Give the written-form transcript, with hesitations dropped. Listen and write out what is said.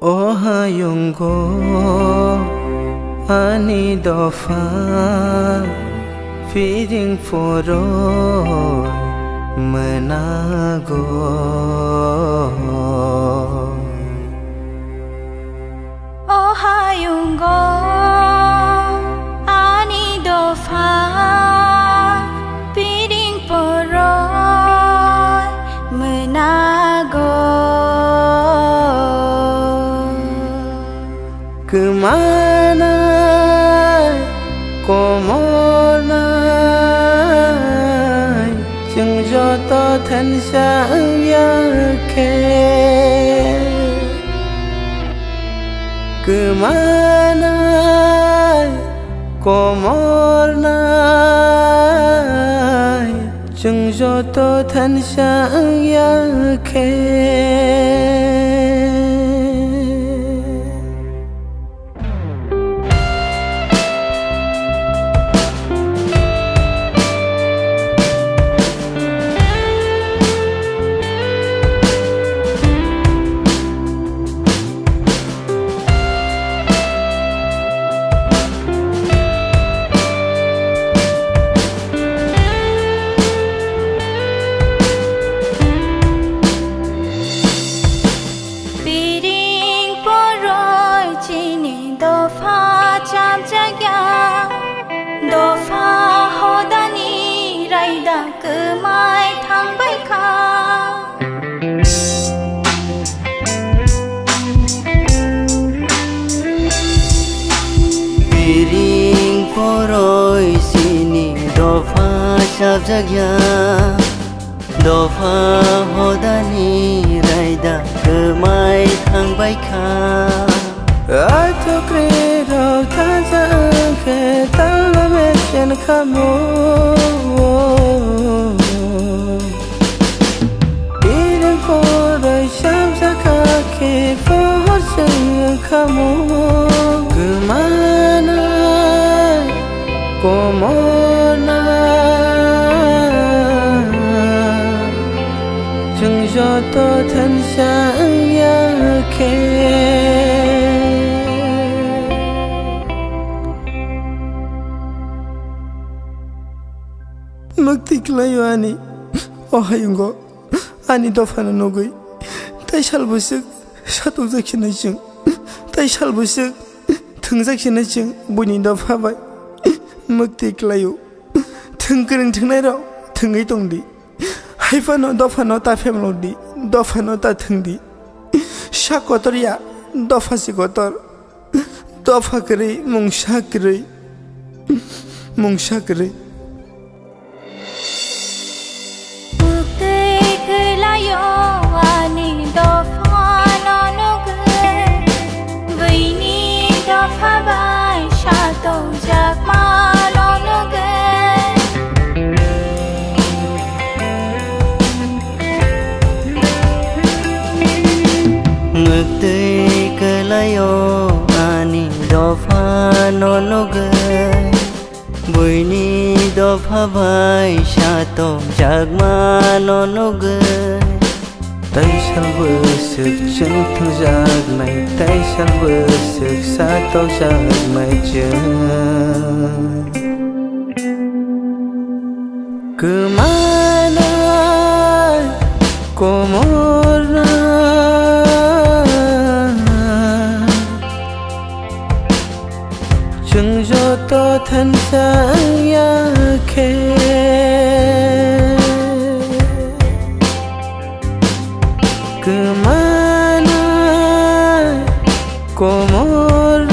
Ohayunggo ani dofa feeding for menago Ohayunggo ani dofa feeding for menago kemana komona chừng joto thân sang yake kemana komona chừng joto thân sang yake Dofa hodani raida kemai thang bai kha Piring poroi sini dofa sabjagya dofa hodani raida kemai thang bai kha Atokre rau thaja ke talme chen khamo Piring poroi sabjagya ke for chen khamo kemana komona chừng joto thân sang yake Muktik layo ani Ohayunggo ani dofana nogui Tai salbusuk satuk zakhinai jing Tai salbusuk thungjakhinai jing buni dofa bai Muktik layo thungkring thungnai rao thungai tongdi Haifano dofano ta femlodi dofano ta thungdi Shakotor ya dofa sikotor Dofa kri mungsha kri Ngực kelayo ani dofa nonogai buini dofa bai shato jagma nonogai Tai salbusuk chân thang jagnai Tai salbusuk sato jagnai chân kemana komona chừng joto thân sang yake kemana komona